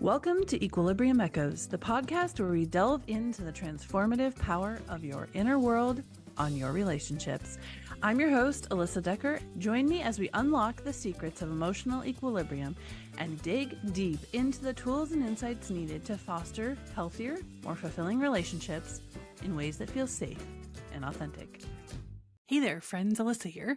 Welcome to Equilibrium Echoes, the podcast where we delve into the transformative power of your inner world on your relationships. I'm your host, Alyssa Decker. Join me as we unlock the secrets of emotional equilibrium and dig deep into the tools and insights needed to foster healthier, more fulfilling relationships in ways that feel safe and authentic. Hey there, friends. Alyssa here.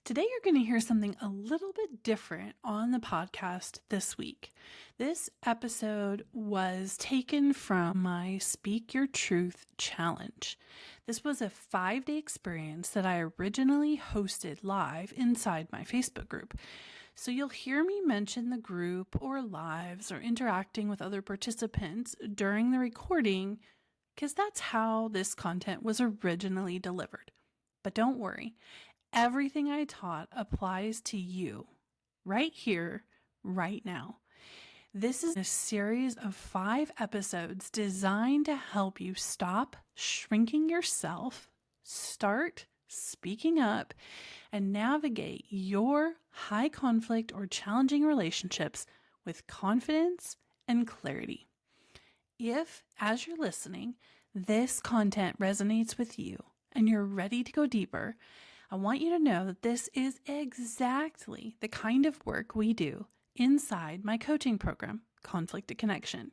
Today you're going to hear something a little bit different on the podcast this week. This episode was taken from my Speak Your Truth challenge. This was a 5-day experience that I originally hosted live inside my Facebook group. So you'll hear me mention the group or lives or interacting with other participants during the recording because that's how this content was originally delivered. But don't worry. Everything I taught applies to you right here, right now. This is a series of 5 episodes designed to help you stop shrinking yourself, start speaking up, and navigate your high conflict or challenging relationships with confidence and clarity. If, as you're listening, this content resonates with you and you're ready to go deeper, I want you to know that this is exactly the kind of work we do inside my coaching program, Conflict to Connection.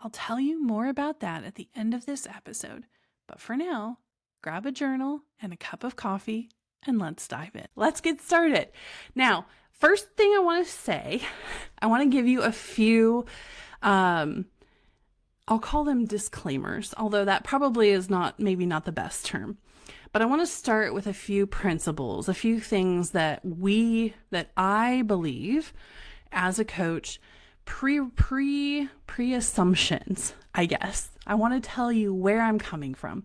I'll tell you more about that at the end of this episode. But for now, grab a journal and a cup of coffee and let's dive in. Let's get started. Now, first thing I want to say, I want to give you a few, I'll call them disclaimers, although that probably is maybe not the best term. But I want to start with a few principles, a few things that I believe as a coach, pre-assumptions, I guess. I want to tell you where I'm coming from.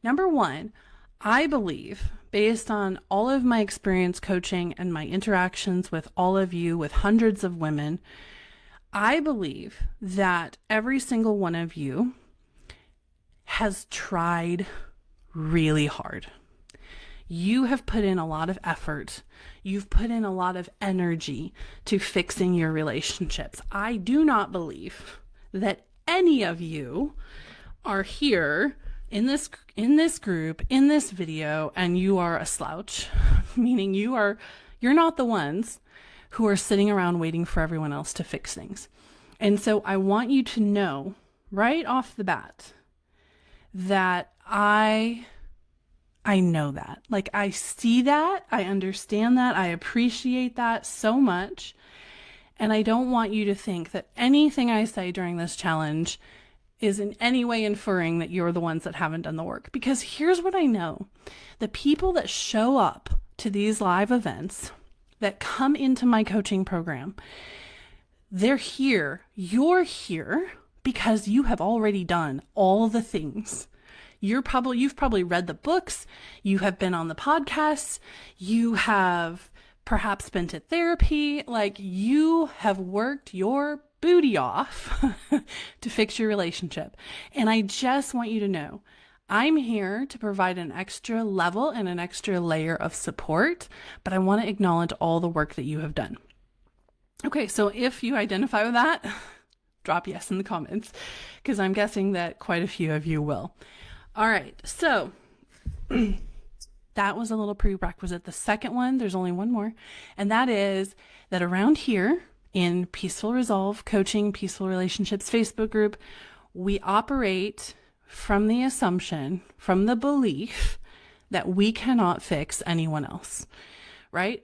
Number one, I believe, based on all of my experience coaching and my interactions with all of you, with hundreds of women, I believe that every single one of you has tried really hard. You have put in a lot of effort. You've put in a lot of energy to fixing your relationships. I do not believe that any of you are here in this group, in this video, and you are a slouch, meaning you're not the ones who are sitting around waiting for everyone else to fix things. And so I want you to know right off the bat that I know that. Like, I see that, I understand that, I appreciate that so much. And I don't want you to think that anything I say during this challenge is in any way inferring that you're the ones that haven't done the work. Because here's what I know. The people that show up to these live events, that come into my coaching program, they're here. You're here because you have already done all the things. You've probably read the books, you have been on the podcasts, you have perhaps been to therapy, like you have worked your booty off to fix your relationship. And I just want you to know, I'm here to provide an extra level and an extra layer of support, but I want to acknowledge all the work that you have done. Okay, so if you identify with that, drop yes in the comments, because I'm guessing that quite a few of you will. All right, so that was a little prerequisite. The second one, there's only one more, and that is that around here in Peaceful Resolve Coaching, Peaceful Relationships Facebook group, we operate from the assumption, from the belief that we cannot fix anyone else, right?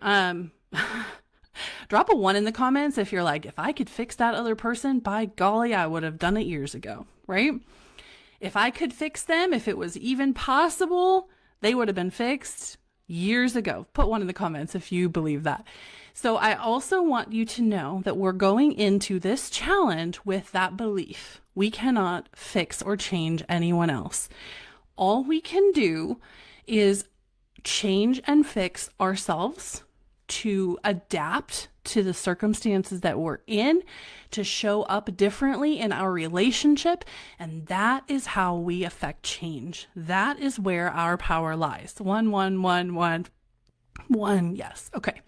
Drop a 1 in the comments if you're like, if I could fix that other person, by golly, I would have done it years ago, right? If I could fix them, if it was even possible, they would have been fixed years ago. Put 1 in the comments if you believe that. So I also want you to know that we're going into this challenge with that belief. We cannot fix or change anyone else. All we can do is change and fix ourselves to adapt to the circumstances that we're in, to show up differently in our relationship. And that is how we affect change. That is where our power lies. 1, 1, 1, 1, 1. Yes. Okay.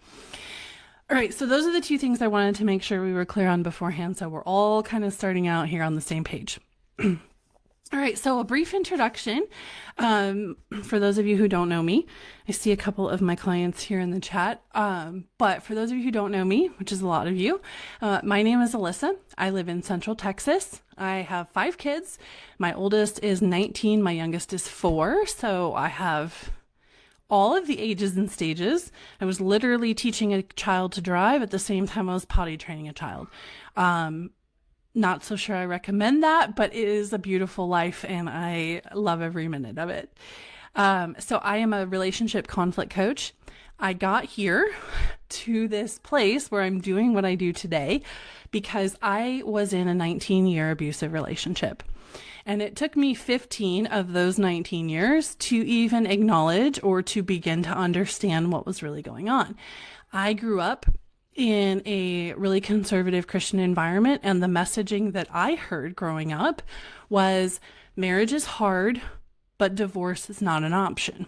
All right, so those are the two things I wanted to make sure we were clear on beforehand, so we're all kind of starting out here on the same page. All right, so a brief introduction. For those of you who don't know me, I see a couple of my clients here in the chat. But for those of you who don't know me, which is a lot of you, my name is Alyssa. I live in Central Texas. I have 5 kids. My oldest is 19. My youngest is 4. So I have all of the ages and stages. I was literally teaching a child to drive at the same time I was potty training a child. Not so sure I recommend that, but it is a beautiful life and I love every minute of it. So I am a relationship conflict coach. I got here to this place where I'm doing what I do today because I was in a 19-year abusive relationship. And it took me 15 of those 19 years to even acknowledge or to begin to understand what was really going on. I grew up in a really conservative Christian environment, and the messaging that I heard growing up was marriage is hard, but divorce is not an option.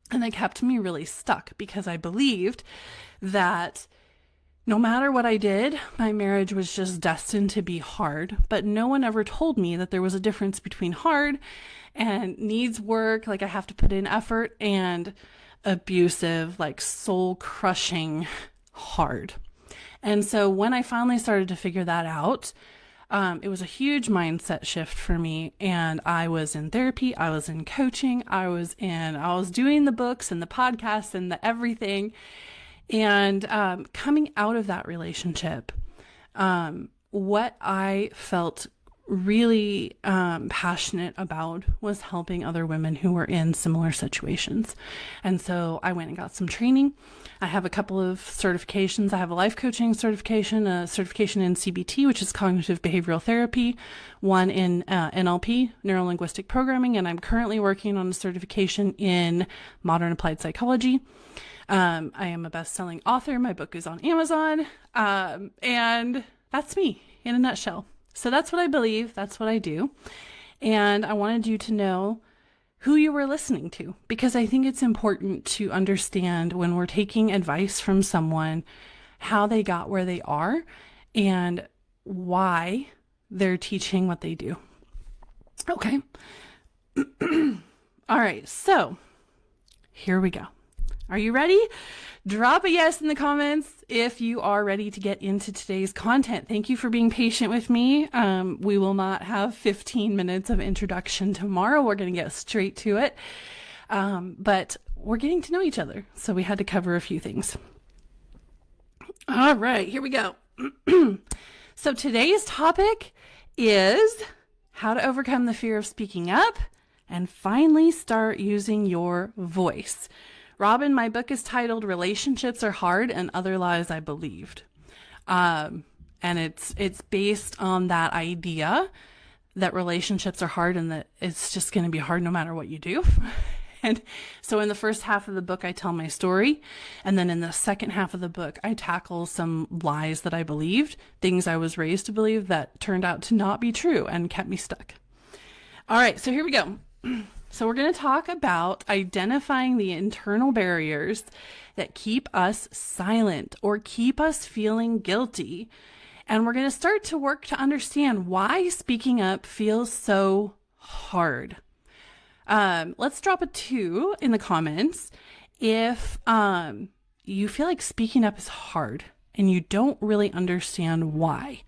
And that kept me really stuck because I believed that no matter what I did, my marriage was just destined to be hard, but no one ever told me that there was a difference between hard and needs work, like I have to put in effort, and abusive, like soul crushing hard. And so when I finally started to figure that out, it was a huge mindset shift for me. And I was in therapy, I was in coaching, I was doing the books and the podcasts and the everything. And coming out of that relationship, what I felt really passionate about was helping other women who were in similar situations. And so I went and got some training. I have a couple of certifications. I have a life coaching certification, a certification in CBT, which is cognitive behavioral therapy, one in NLP, neuro-linguistic programming, and I'm currently working on a certification in modern applied psychology. I am a best-selling author. My book is on Amazon. And that's me in a nutshell. So that's what I believe. That's what I do. And I wanted you to know who you were listening to, because I think it's important to understand when we're taking advice from someone, how they got where they are and why they're teaching what they do. Okay. All right. So here we go. Are you ready? Drop a yes in the comments if you are ready to get into today's content. Thank you for being patient with me. We will not have 15 minutes of introduction tomorrow. We're going to get straight to it. But we're getting to know each other, so we had to cover a few things. All right, here we go. So today's topic is how to overcome the fear of speaking up and finally start using your voice. Robin, my book is titled Relationships Are Hard and Other Lies I Believed. And it's based on that idea that relationships are hard and that it's just going to be hard no matter what you do. And so in the first half of the book, I tell my story. And then in the second half of the book, I tackle some lies that I believed, things I was raised to believe that turned out to not be true and kept me stuck. All right, so here we go. So we're going to talk about identifying the internal barriers that keep us silent or keep us feeling guilty. And we're going to start to work to understand why speaking up feels so hard. Let's drop a 2 in the comments if you feel like speaking up is hard and you don't really understand why.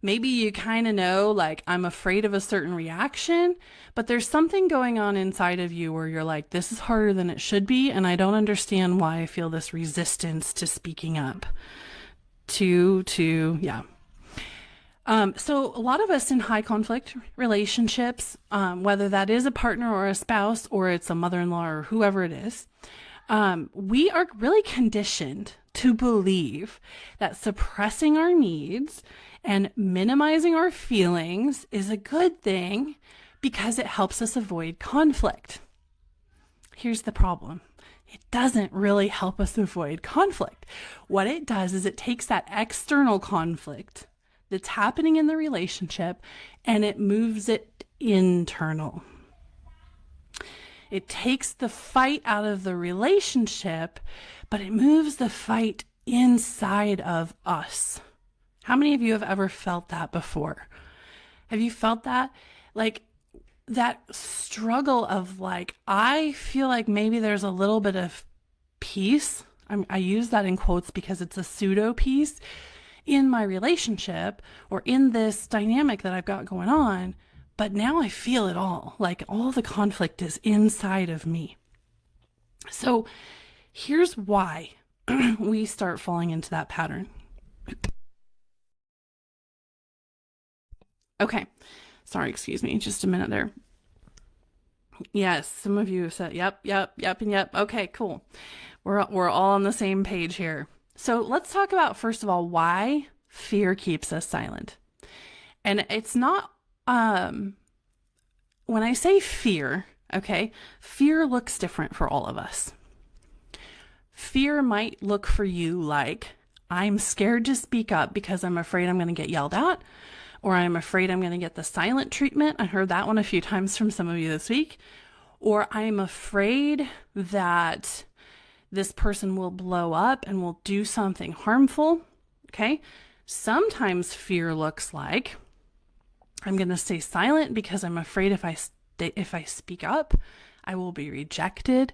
Maybe you kind of know, like, I'm afraid of a certain reaction, but there's something going on inside of you where you're like, this is harder than it should be, and I don't understand why I feel this resistance to speaking up. So a lot of us in high conflict relationships, whether that is a partner or a spouse, or it's a mother-in-law or whoever it is, we are really conditioned to believe that suppressing our needs and minimizing our feelings is a good thing because it helps us avoid conflict. Here's the problem. It doesn't really help us avoid conflict. What it does is it takes that external conflict that's happening in the relationship and it moves it internal. It takes the fight out of the relationship, but it moves the fight inside of us. How many of you have ever felt that before? Have you felt that? Like that struggle of like, I feel like maybe there's a little bit of peace. I use that in quotes because it's a pseudo peace in my relationship or in this dynamic that I've got going on. But now I feel it all. Like all the conflict is inside of me. So here's why we start falling into that pattern. Okay. Sorry, excuse me. Just a minute there. Yes, some of you have said, yep, and yep. Okay, cool. We're all on the same page here. So let's talk about, first of all, why fear keeps us silent. And it's not, when I say fear, okay, fear looks different for all of us. Fear might look for you like, I'm scared to speak up because I'm afraid I'm going to get yelled at, or I'm afraid I'm going to get the silent treatment. I heard that one a few times from some of you this week. Or I'm afraid that this person will blow up and will do something harmful. Okay. Sometimes fear looks like, I'm going to stay silent because I'm afraid if I speak up, I will be rejected,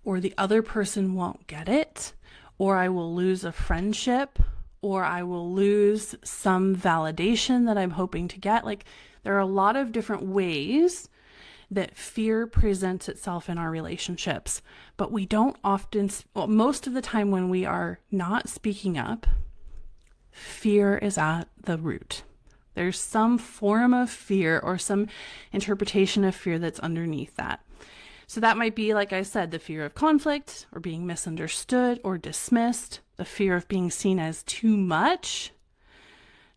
or the other person won't get it, or I will lose a friendship, or I will lose some validation that I'm hoping to get. Like there are a lot of different ways that fear presents itself in our relationships, but we don't often, most of the time when we are not speaking up, fear is at the root. There's some form of fear or some interpretation of fear that's underneath that. So that might be, like I said, the fear of conflict or being misunderstood or dismissed, the fear of being seen as too much.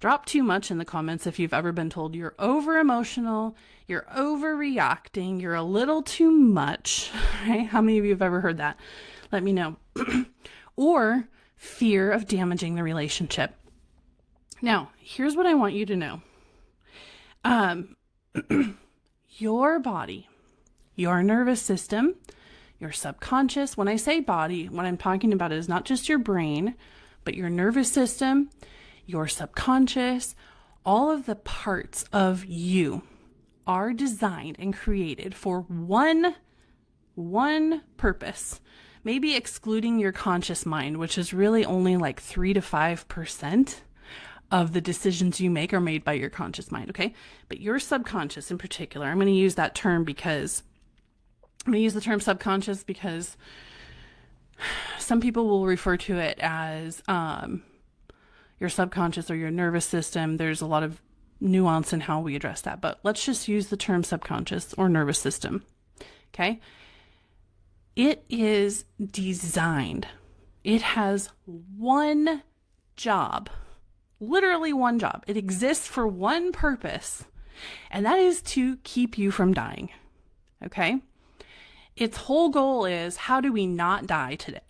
Drop too much in the comments if you've ever been told you're over emotional, you're overreacting, you're a little too much, right? How many of you have ever heard that? Let me know. Or fear of damaging the relationship. Now, here's what I want you to know. Your body, your nervous system, your subconscious. When I say body, what I'm talking about is not just your brain, but your nervous system, your subconscious, all of the parts of you are designed and created for one purpose. Maybe excluding your conscious mind, which is really only like 3 to 5% of the decisions you make are made by your conscious mind, okay? But your subconscious in particular, I'm going to use that term because I'm going to use the term subconscious because some people will refer to it as your subconscious or your nervous system. There's a lot of nuance in how we address that, but let's just use the term subconscious or nervous system, okay? It is designed. It has one job. Literally one job. It exists for one purpose, and that is to keep you from dying. Okay? Its whole goal is, how do we not die today?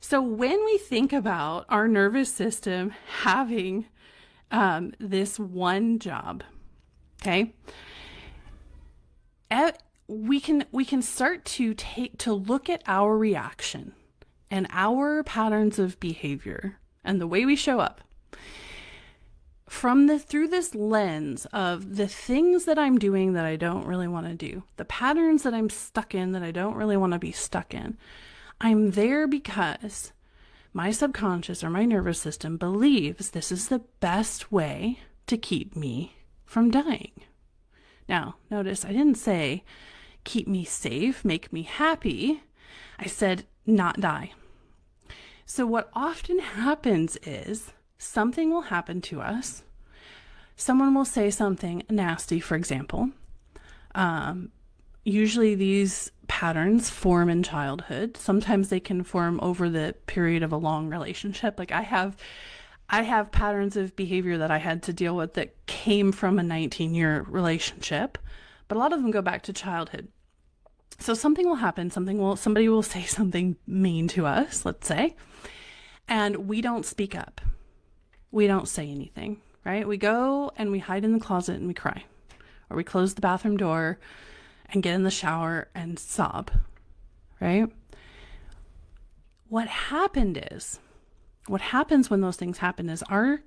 So when we think about our nervous system having this one job, okay, we can start to look at our reaction and our patterns of behavior and the way we show up through this lens of the things that I'm doing that I don't really want to do, the patterns that I'm stuck in that I don't really want to be stuck in. I'm there because my subconscious or my nervous system believes this is the best way to keep me from dying. Now, notice I didn't say keep me safe, make me happy. I said not die. So what often happens is something will happen to us. Someone will say something nasty, for example. Usually these patterns form in childhood. Sometimes they can form over the period of a long relationship. Like I have patterns of behavior that I had to deal with that came from a 19-year relationship, but a lot of them go back to childhood. So something will happen, somebody will say something mean to us, let's say, and we don't speak up. We don't say anything, right? We go and we hide in the closet and we cry, or we close the bathroom door and get in the shower and sob, right? what happens when those things happen is our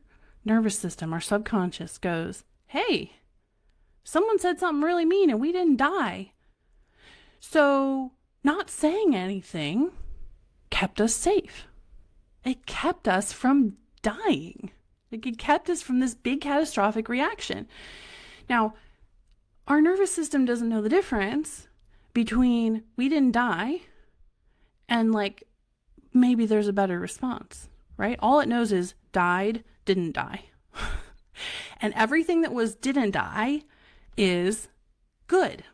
nervous system, our subconscious goes, hey, someone said something really mean and we didn't die. So not saying anything kept us safe. It kept us from dying. It kept us from this big catastrophic reaction. Now, our nervous system doesn't know the difference between we didn't die and like maybe there's a better response, right? All it knows is died, didn't die. And everything that was didn't die is good.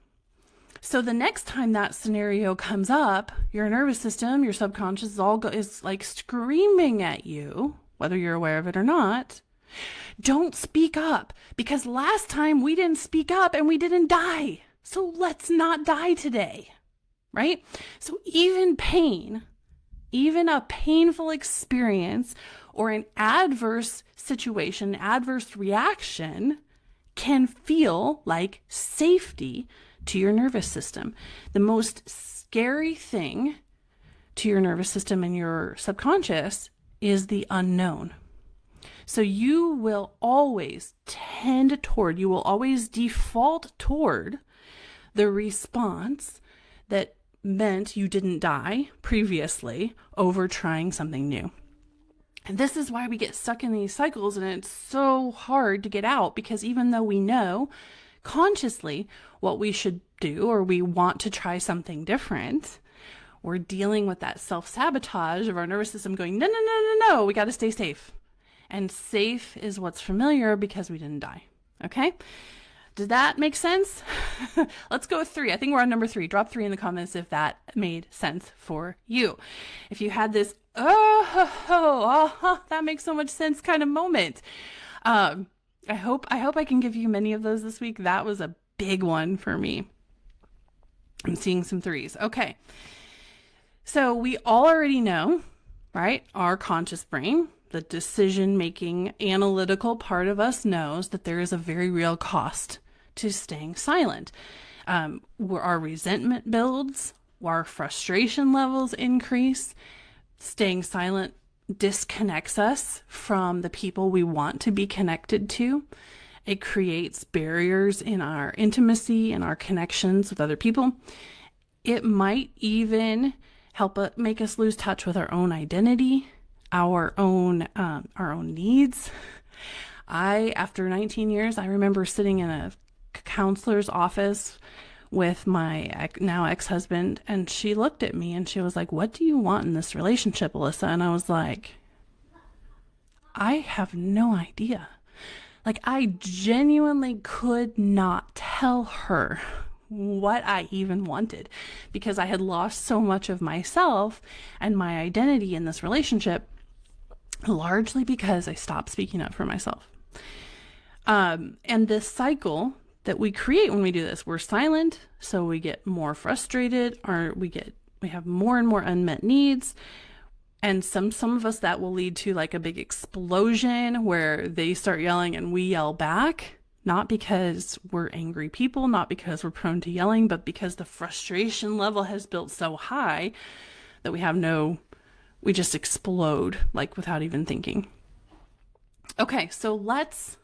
So the next time that scenario comes up, your nervous system, your subconscious is like screaming at you, whether you're aware of it or not. Don't speak up, because last time we didn't speak up and we didn't die. So let's not die today, right? So even pain, even a painful experience or an adverse situation, adverse reaction can feel like safety to your nervous system. The most scary thing to your nervous system and your subconscious is the unknown. So you will always you will always default toward the response that meant you didn't die previously over trying something new. And this is why we get stuck in these cycles, and it's so hard to get out, because even though we know consciously what we should do, or we want to try something different, we're dealing with that self-sabotage of our nervous system going, no, we got to stay safe. And safe is what's familiar because we didn't die. Okay? Did that make sense? Let's go with 3. I think we're on number 3. Drop 3 in the comments if that made sense for you. If you had this, that makes so much sense kind of moment. I hope I can give you many of those this week. That was a big one for me. I'm seeing some 3s. Okay. So we all already know, right? Our conscious brain, the decision-making analytical part of us, knows that there is a very real cost to staying silent. Where our resentment builds, our frustration levels increase. Staying silent disconnects us from the people we want to be connected to. It creates barriers in our intimacy and our connections with other people. It might even help make us lose touch with our own identity, our own needs. After 19 years, I remember sitting in a counselor's office with my now ex-husband, and she looked at me and she was like, "What do you want in this relationship, Alyssa?" And I was like, I have no idea. Like, I genuinely could not tell her what I even wanted, because I had lost so much of myself and my identity in this relationship, largely because I stopped speaking up for myself. And this cycle that we create when we do this, we're silent, so we get more frustrated, or we have more and more unmet needs. And some of us, that will lead to like a big explosion where they start yelling and we yell back, not because we're angry people, not because we're prone to yelling, but because the frustration level has built so high that we just explode, like, without even thinking. Okay, so let's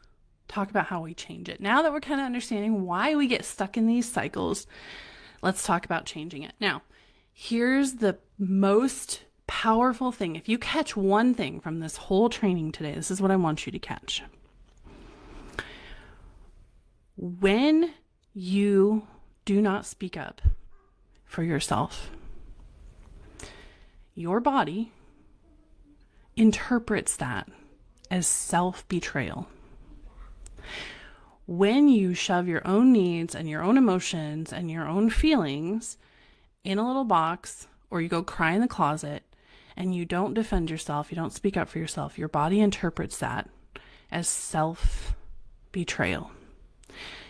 talk about how we change it. Now that we're kind of understanding why we get stuck in these cycles, let's talk about changing it. Now, here's the most powerful thing. If you catch one thing from this whole training today, this is what I want you to catch. When you do not speak up for yourself, your body interprets that as self-betrayal. When you shove your own needs and your own emotions and your own feelings in a little box, or you go cry in the closet and you don't defend yourself, you don't speak up for yourself, your body interprets that as self-betrayal.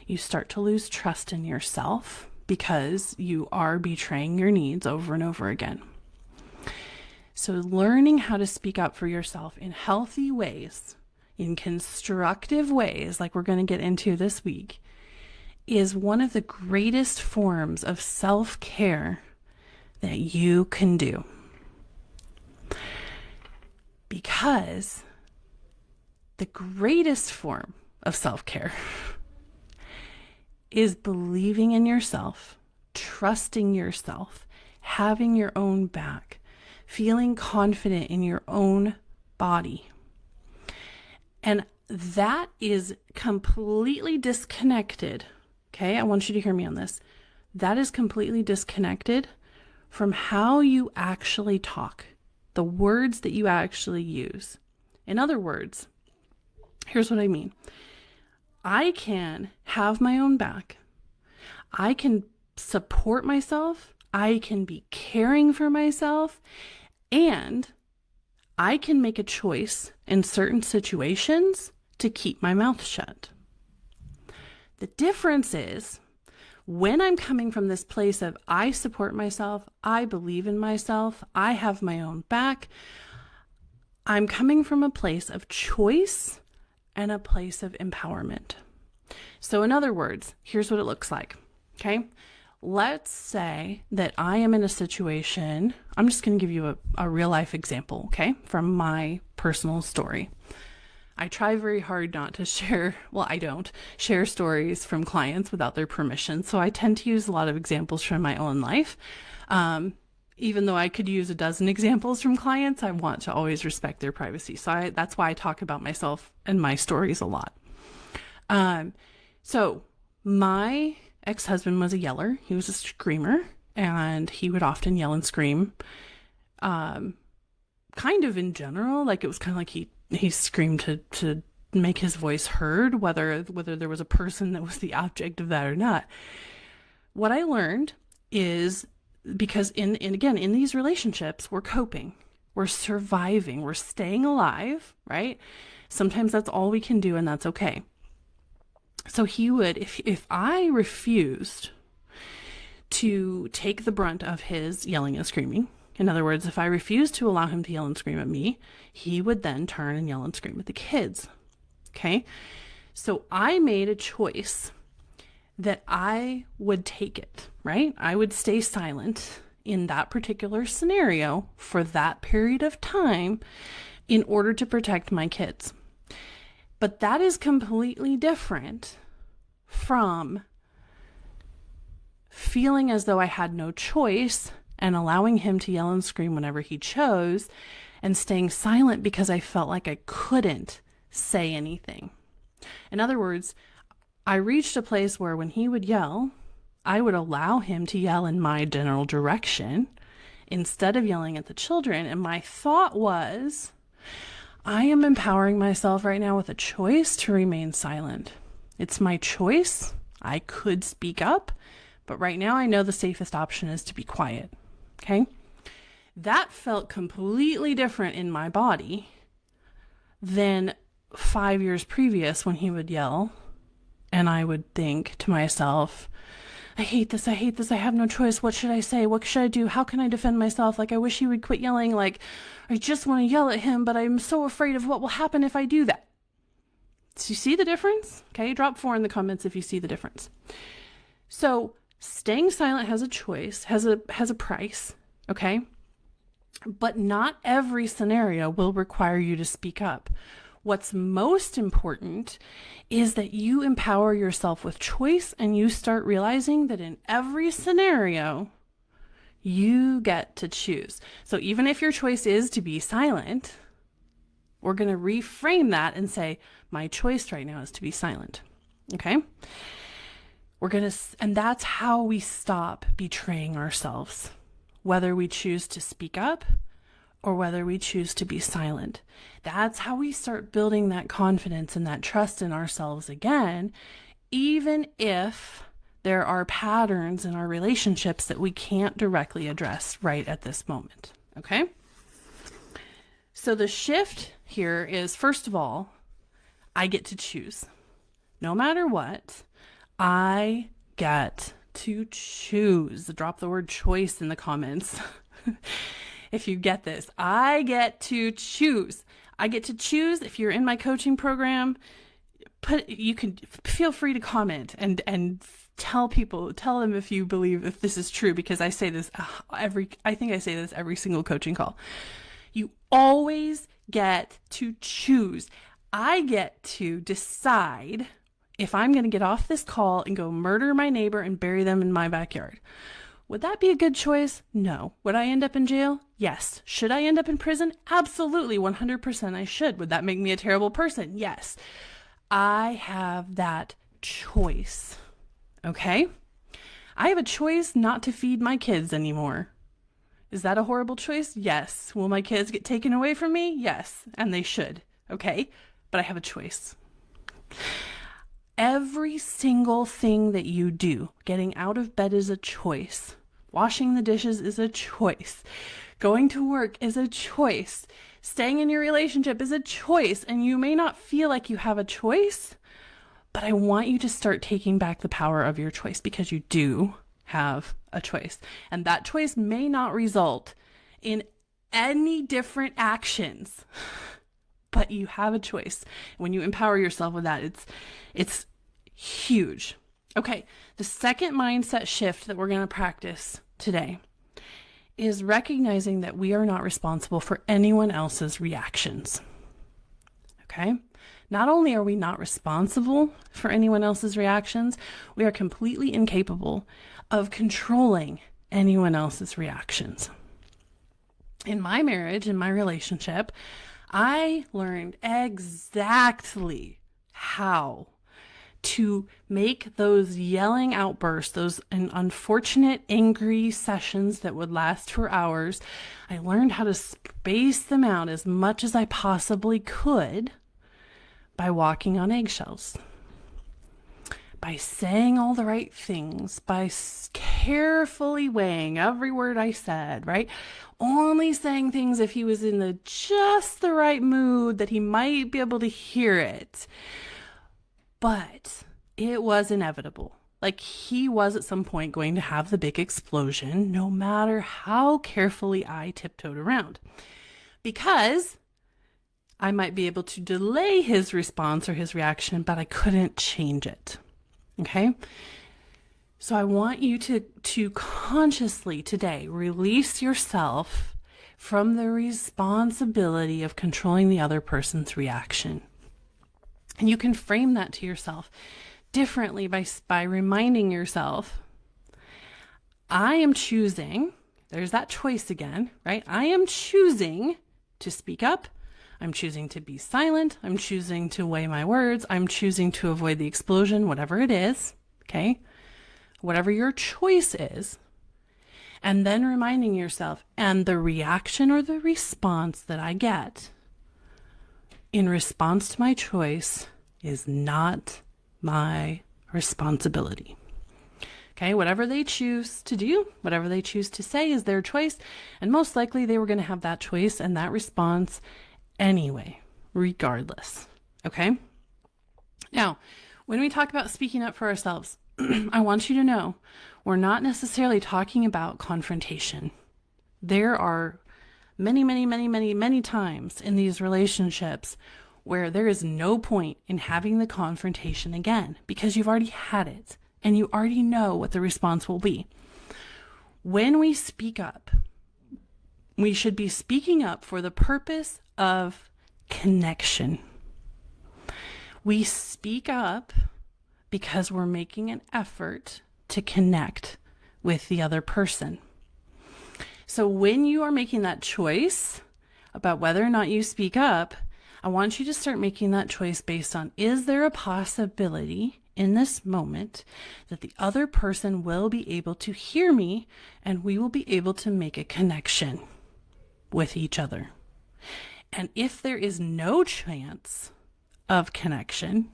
You start to lose trust in yourself because you are betraying your needs over and over again. So learning how to speak up for yourself in healthy ways, in constructive ways, like we're going to get into this week, is one of the greatest forms of self-care that you can do. Because the greatest form of self-care is believing in yourself, trusting yourself, having your own back, feeling confident in your own body. And that is completely disconnected. Okay, I want you to hear me on this. That is completely disconnected from how you actually talk, the words that you actually use. In other words, here's what I mean. I can have my own back. I can support myself. I can be caring for myself. And I can make a choice in certain situations to keep my mouth shut. The difference is when I'm coming from this place of I support myself, I believe in myself, I have my own back, I'm coming from a place of choice and a place of empowerment. So in other words, here's what it looks like. Okay. Let's say that I am in a situation, I'm just going to give you a real life example, okay, from my personal story. I try very hard not to share, well, I don't share stories from clients without their permission. So I tend to use a lot of examples from my own life. Even though I could use a dozen examples from clients, I want to always respect their privacy. So that's why I talk about myself and my stories a lot. So my ex-husband was a yeller. He was a screamer, and he would often yell and scream, kind of in general. Like it was kind of like he screamed to make his voice heard, whether there was a person that was the object of that or not. What I learned is, because in these relationships, we're coping, we're surviving, we're staying alive, right? Sometimes that's all we can do, and that's okay. So he would, if I refused to take the brunt of his yelling and screaming, in other words, if I refused to allow him to yell and scream at me, he would then turn and yell and scream at the kids. Okay? So I made a choice that I would take it, right? I would stay silent in that particular scenario for that period of time in order to protect my kids. But that is completely different from feeling as though I had no choice and allowing him to yell and scream whenever he chose and staying silent because I felt like I couldn't say anything. In other words, I reached a place where when he would yell, I would allow him to yell in my general direction instead of yelling at the children. And my thought was, I am empowering myself right now with a choice to remain silent. It's my choice. I could speak up, but right now I know the safest option is to be quiet. Okay? That felt completely different in my body than 5 years previous when he would yell and I would think to myself, I hate this, I have no choice, what should I say, what should I do, how can I defend myself, like I wish he would quit yelling, like I just want to yell at him, but I'm so afraid of what will happen if I do that. So you see the difference? Okay, drop 4 in the comments if you see the difference. So staying silent has a choice, has a price, okay? But not every scenario will require you to speak up. What's most important is that you empower yourself with choice and you start realizing that in every scenario, you get to choose. So even if your choice is to be silent, we're going to reframe that and say, my choice right now is to be silent. Okay? And that's how we stop betraying ourselves, whether we choose to speak up or whether we choose to be silent. That's how we start building that confidence and that trust in ourselves again, even if there are patterns in our relationships that we can't directly address right at this moment. Okay? So the shift here is, first of all, I get to choose. No matter what, I get to choose. Drop the word choice in the comments. If you get this, I get to choose. I get to choose. If you're in my coaching program, you can feel free to comment and tell them if you believe if this is true, because I say this I think I say this every single coaching call. You always get to choose. I get to decide if I'm going to get off this call and go murder my neighbor and bury them in my backyard. Would that be a good choice? No. Would I end up in jail? Yes. Should I end up in prison? Absolutely. 100% I should. Would that make me a terrible person? Yes. I have that choice. Okay? I have a choice not to feed my kids anymore. Is that a horrible choice? Yes. Will my kids get taken away from me? Yes. And they should. Okay? But I have a choice. Every single thing that you do, getting out of bed is a choice. Washing the dishes is a choice. Going to work is a choice. Staying in your relationship is a choice. And you may not feel like you have a choice, but I want you to start taking back the power of your choice, because you do have a choice. And that choice may not result in any different actions, but you have a choice. When you empower yourself with that, it's huge. Okay, the second mindset shift that we're going to practice today is recognizing that we are not responsible for anyone else's reactions. Okay? Not only are we not responsible for anyone else's reactions, we are completely incapable of controlling anyone else's reactions. In my marriage, in my relationship, I learned exactly how to make those yelling outbursts, those unfortunate, angry sessions that would last for hours. I learned how to space them out as much as I possibly could by walking on eggshells, by saying all the right things, by carefully weighing every word I said, right? Only saying things if he was in just the right mood that he might be able to hear it. But it was inevitable. Like, he was at some point going to have the big explosion, no matter how carefully I tiptoed around. Because I might be able to delay his response or his reaction, but I couldn't change it. Okay? So I want you to consciously today release yourself from the responsibility of controlling the other person's reaction. And you can frame that to yourself differently by reminding yourself, I am choosing, there's that choice again, right? I am choosing to speak up. I'm choosing to be silent. I'm choosing to weigh my words. I'm choosing to avoid the explosion, whatever it is, okay? Whatever your choice is. And then reminding yourself, and the reaction or the response that I get in response to my choice is not my responsibility. Okay, whatever they choose to do, whatever they choose to say is their choice. And most likely they were going to have that choice and that response anyway, regardless. Okay? Now, when we talk about speaking up for ourselves, I want you to know we're not necessarily talking about confrontation. There are many times in these relationships where there is no point in having the confrontation again because you've already had it and you already know what the response will be. When we speak up, we should be speaking up for the purpose of connection. We speak up because we're making an effort to connect with the other person. So when you are making that choice about whether or not you speak up, I want you to start making that choice based on, is there a possibility in this moment that the other person will be able to hear me and we will be able to make a connection with each other? And if there is no chance of connection,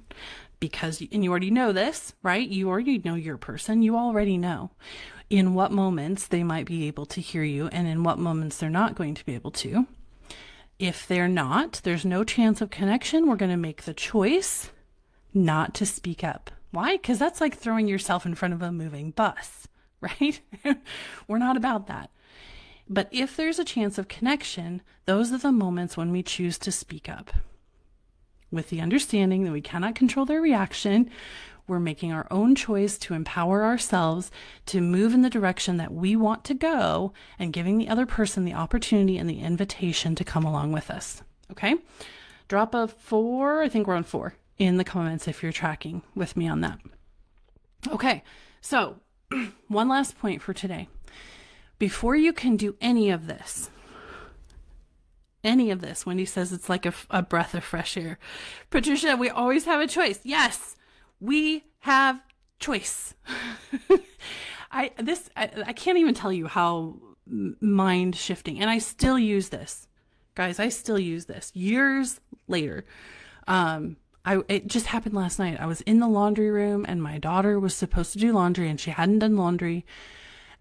and you already know this, right? You already know your person. You already know in what moments they might be able to hear you and in what moments they're not going to be able to. If there's no chance of connection, we're going to make the choice not to speak up. Why? Because that's like throwing yourself in front of a moving bus, right? We're not about that. But if there's a chance of connection, those are the moments when we choose to speak up. With the understanding that we cannot control their reaction, we're making our own choice to empower ourselves to move in the direction that we want to go and giving the other person the opportunity and the invitation to come along with us. Okay. Drop a 4. I think we're on 4 in the comments if you're tracking with me on that. Okay. So one last point for today. Before you can do any of this, Wendy says it's like a breath of fresh air. Patricia, we always have a choice. Yes, we have choice. I can't even tell you how mind shifting, and I still use this, guys. I still use this years later. It just happened last night. I was in the laundry room, and my daughter was supposed to do laundry, and she hadn't done laundry.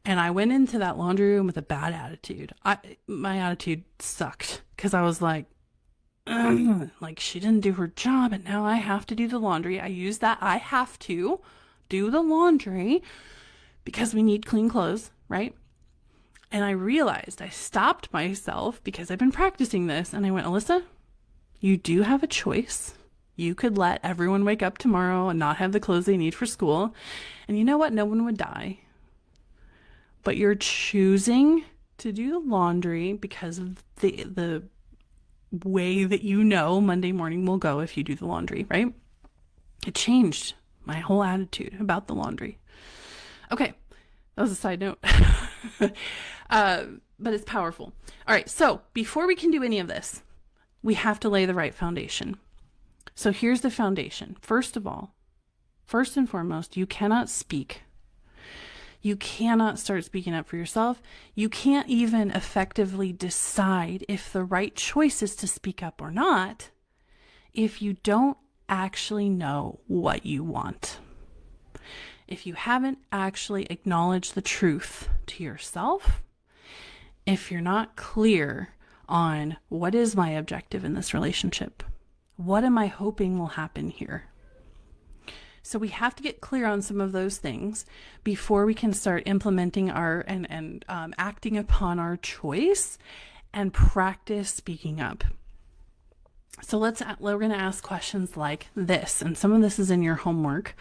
And I went into that laundry room with a bad attitude. My attitude sucked because I was like she didn't do her job, and now I have to do the laundry. I use that I have to do the laundry because we need clean clothes, right? And I realized I stopped myself because I've been practicing this, and I went, Alyssa, you do have a choice. You could let everyone wake up tomorrow and not have the clothes they need for school. And you know what? No one would die. But you're choosing to do the laundry because of the way that Monday morning will go if you do the laundry, right? It changed my whole attitude about the laundry. Okay, that was a side note. But it's powerful. All right, so before we can do any of this, we have to lay the right foundation. So here's the foundation. First of all, first and foremost, you cannot speak. You cannot start speaking up for yourself. You can't even effectively decide if the right choice is to speak up or not if you don't actually know what you want. If you haven't actually acknowledged the truth to yourself, if you're not clear on what is my objective in this relationship, what am I hoping will happen here? So we have to get clear on some of those things before we can start implementing and acting upon our choice and practice speaking up. So we're going to ask questions like this, and some of this is in your homework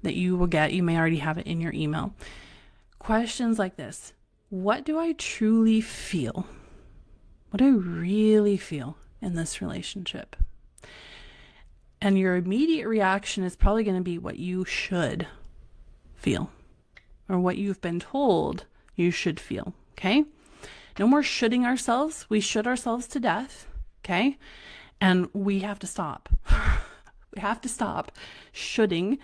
that you will get. You may already have it in your email. Questions like this: what do I truly feel? What do I really feel in this relationship? And your immediate reaction is probably going to be what you should feel or what you've been told you should feel. Okay. No more shoulding ourselves. We should ourselves to death. Okay. And we have to stop. We have to stop shoulding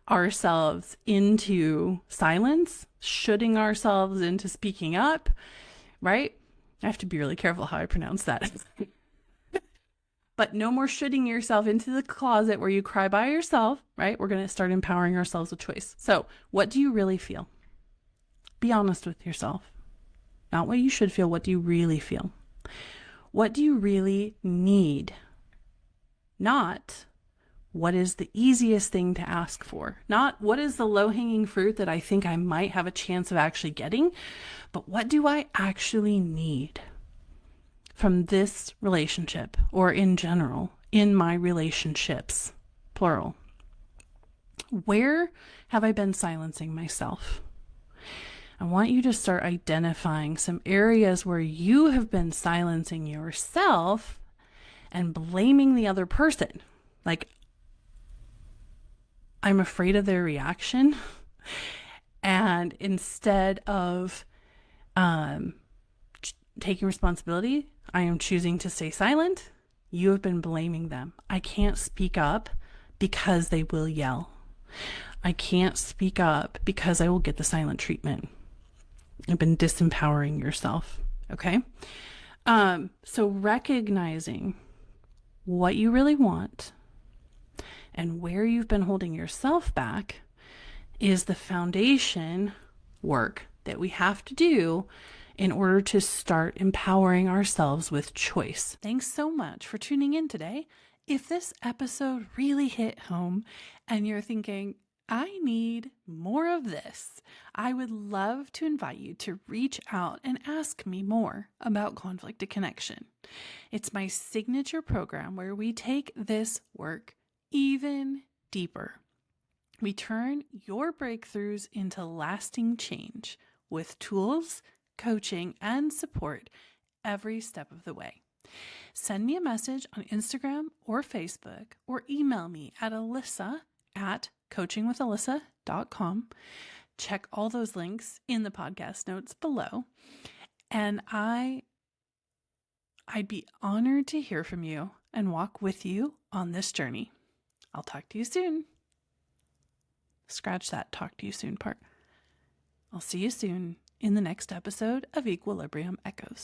ourselves into silence, shoulding ourselves into speaking up, right? I have to be really careful how I pronounce that. But no more shooting yourself into the closet where you cry by yourself, right? We're going to start empowering ourselves with choice. So what do you really feel? Be honest with yourself. Not what you should feel. What do you really feel? What do you really need? Not what is the easiest thing to ask for. Not what is the low-hanging fruit that I think I might have a chance of actually getting, but what do I actually need from this relationship, or in general, in my relationships, plural? Where have I been silencing myself? I want you to start identifying some areas where you have been silencing yourself and blaming the other person. Like, I'm afraid of their reaction. And instead of taking responsibility, I am choosing to stay silent. You have been blaming them. I can't speak up because they will yell. I can't speak up because I will get the silent treatment. You've been disempowering yourself. Okay. So recognizing what you really want and where you've been holding yourself back is the foundation work that we have to do in order to start empowering ourselves with choice. Thanks so much for tuning in today. If this episode really hit home and you're thinking, I need more of this, I would love to invite you to reach out and ask me more about conflict to connection. It's my signature program where we take this work even deeper. We turn your breakthroughs into lasting change with tools, coaching, and support every step of the way. Send me a message on Instagram or Facebook, or email me at alyssa@coachingwithalyssa.com. Check all those links in the podcast notes below. And I'd be honored to hear from you and walk with you on this journey. I'll talk to you soon. Scratch that talk to you soon part. I'll see you soon in the next episode of Equilibrium Echoes.